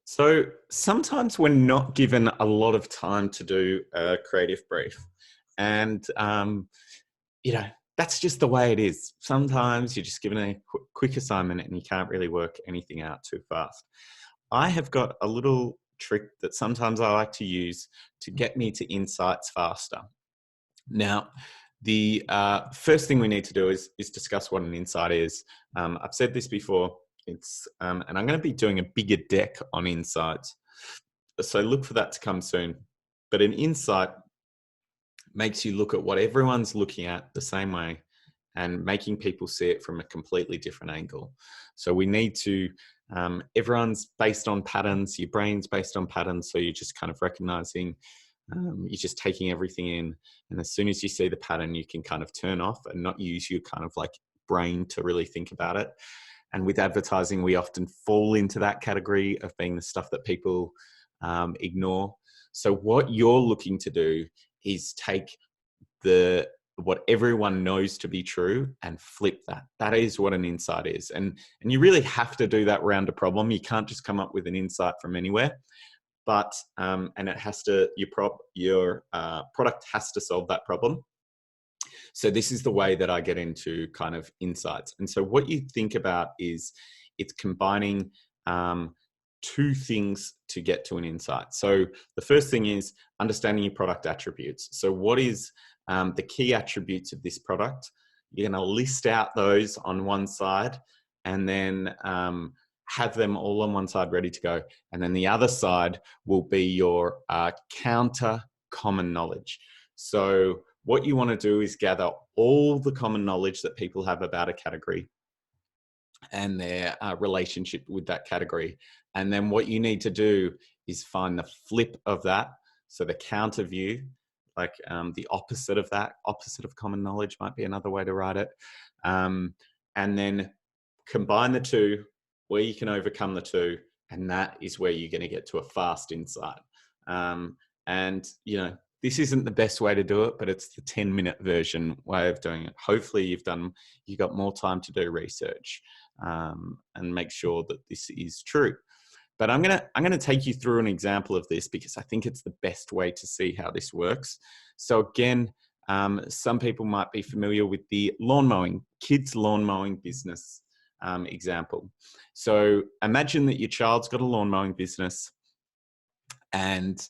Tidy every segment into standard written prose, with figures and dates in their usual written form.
So sometimes we're not given a lot of time to do a creative brief. And, you know, that's just the way it is. Sometimes you're just given a quick assignment and you can't really work anything out too fast. I have got a little trick that sometimes I like to use to get me to insights faster. Now, the first thing we need to do is discuss what an insight is. I've said this before. And I'm going to be doing a bigger deck on insights, so look for that to come soon. But an insight makes you look at what everyone's looking at the same way and making people see it from a completely different angle. So we need to, everyone's based on patterns, your brain's based on patterns. So you're just kind of recognizing, you're just taking everything in. And as soon as you see the pattern, you can kind of turn off and not use your kind of like brain to really think about it. And with advertising, we often fall into that category of being the stuff that people ignore. So what you're looking to do is take what everyone knows to be true and flip that. That is what an insight is. And you really have to do that around a problem. You can't just come up with an insight from anywhere. But and it has to, your product has to solve that problem. So this is the way that I get into kind of insights. And so what you think about is it's combining two things to get to an insight. So the first thing is understanding your product attributes. So what is the key attributes of this product? You're going to list out those on one side and then have them all on one side ready to go. And then the other side will be your counter common knowledge. So what you want to do is gather all the common knowledge that people have about a category and their relationship with that category. And then what you need to do is find the flip of that. So the counter view, like the opposite of that, opposite of common knowledge might be another way to write it. And then combine the two where you can overcome the two. And that is where you're going to get to a fast insight. And, you know, this isn't the best way to do it, but it's the 10-minute version way of doing it. Hopefully you've got more time to do research and make sure that this is true. But I'm gonna take you through an example of this because I think it's the best way to see how this works. So again, some people might be familiar with the kids lawn mowing business example. So imagine that your child's got a lawn mowing business, and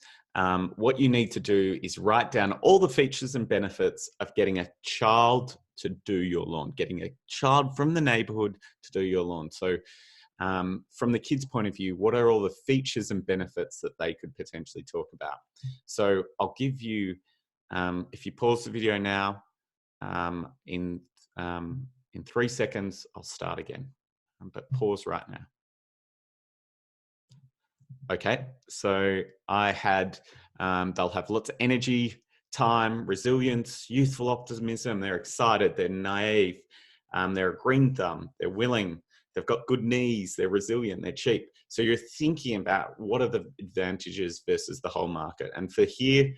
what you need to do is write down all the features and benefits of getting a child to do your lawn, getting a child from the neighborhood to do your lawn. So from the kids' point of view, what are all the features and benefits that they could potentially talk about? So I'll give you, if you pause the video now, in 3 seconds, I'll start again, but pause right now. Okay, so I had, they'll have lots of energy, time, resilience, youthful optimism. They're excited, they're naive, they're a green thumb, they're willing, they've got good knees, they're resilient, they're cheap. So you're thinking about what are the advantages versus the whole market. And for here,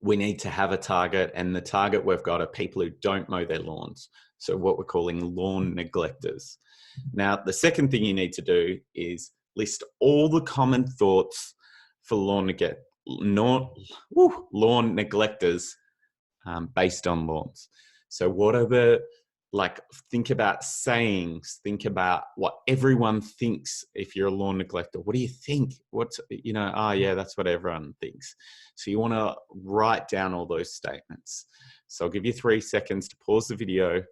we need to have a target, and the target we've got are people who don't mow their lawns. So what we're calling lawn neglectors. Now, the second thing you need to do is list all the common thoughts for lawn neglectors based on lawns. So what are think about sayings, think about what everyone thinks. If you're a lawn neglector, what do you think? Oh yeah, that's what everyone thinks. So you want to write down all those statements. So I'll give you 3 seconds to pause the video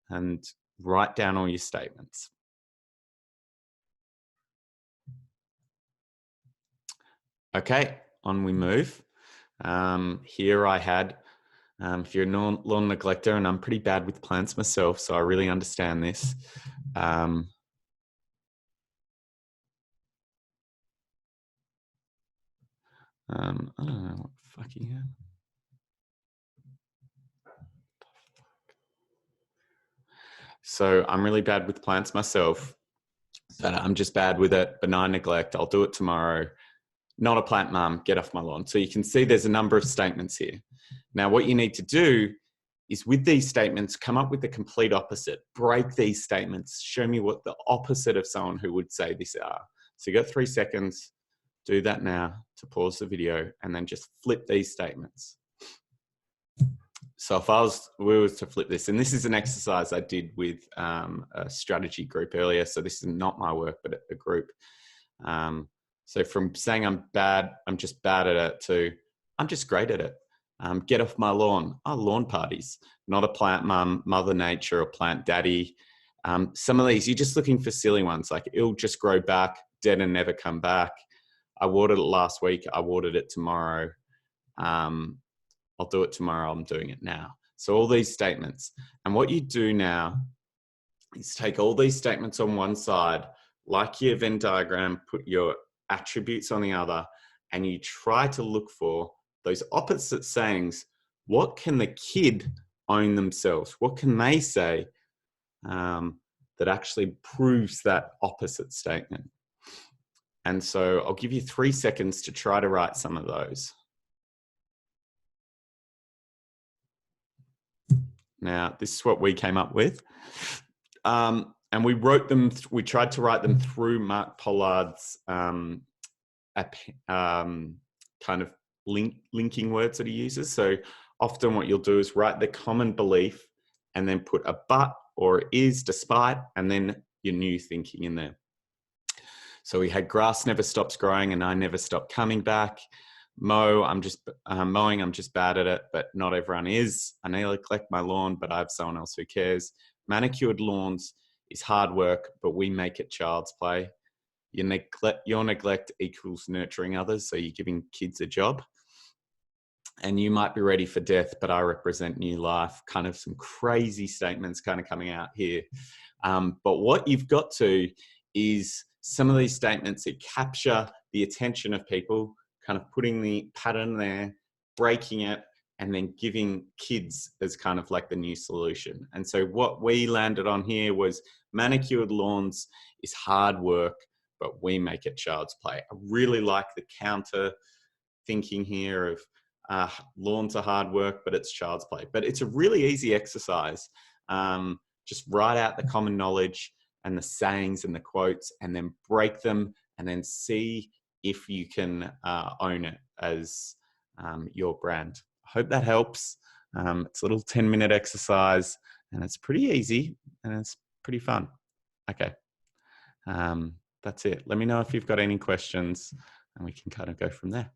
and write down all your statements. Okay, on we move. Here I had, if you're a lawn neglector, and I'm pretty bad with plants myself, so I really understand this. I don't know what fucking hell. So I'm really bad with plants myself, but I'm just bad with it. Benign neglect, I'll do it tomorrow. Not a plant mum, get off my lawn. So you can see there's a number of statements here. Now, what you need to do is with these statements, come up with the complete opposite. Break these statements. Show me what the opposite of someone who would say this are. So you got 3 seconds. Do that now to pause the video and then just flip these statements. So if we were to flip this, and this is an exercise I did with a strategy group earlier. So this is not my work, but a group. So from saying I'm just bad at it, to I'm just great at it. Get off my lawn. Oh, lawn parties, not a plant mum, mother nature, or plant daddy. Some of these, you're just looking for silly ones, like it'll just grow back, dead and never come back. I watered it last week. I watered it tomorrow. I'll do it tomorrow. I'm doing it now. So all these statements. And what you do now is take all these statements on one side, like your Venn diagram, put your attributes on the other, and you try to look for those opposite sayings. What can the kid own themselves? What can they say that actually proves that opposite statement? And so I'll give you 3 seconds to try to write some of those. Now, this is what we came up with. And we wrote them, we tried to write them through Mark Pollard's kind of linking words that he uses. So often what you'll do is write the common belief and then put a but or is, despite, and then your new thinking in there. So we had grass never stops growing and I never stop coming back. Mowing, I'm just bad at it, but not everyone is. I nearly collect my lawn, but I have someone else who cares. Manicured lawns is hard work, but we make it child's play. Your neglect equals nurturing others, so you're giving kids a job. And you might be ready for death, but I represent new life. Kind of some crazy statements kind of coming out here. But what you've got to is some of these statements that capture the attention of people, kind of putting the pattern there, breaking it, and then giving kids as kind of like the new solution. And so what we landed on here was manicured lawns is hard work, but we make it child's play. I really like the counter thinking here of lawns are hard work, but it's child's play. But it's a really easy exercise. Just write out the common knowledge and the sayings and the quotes, and then break them, and then see if you can own it as your brand. I hope that helps. It's a little 10-minute exercise, and it's pretty easy and it's pretty fun. Okay, that's it. Let me know if you've got any questions, and we can kind of go from there.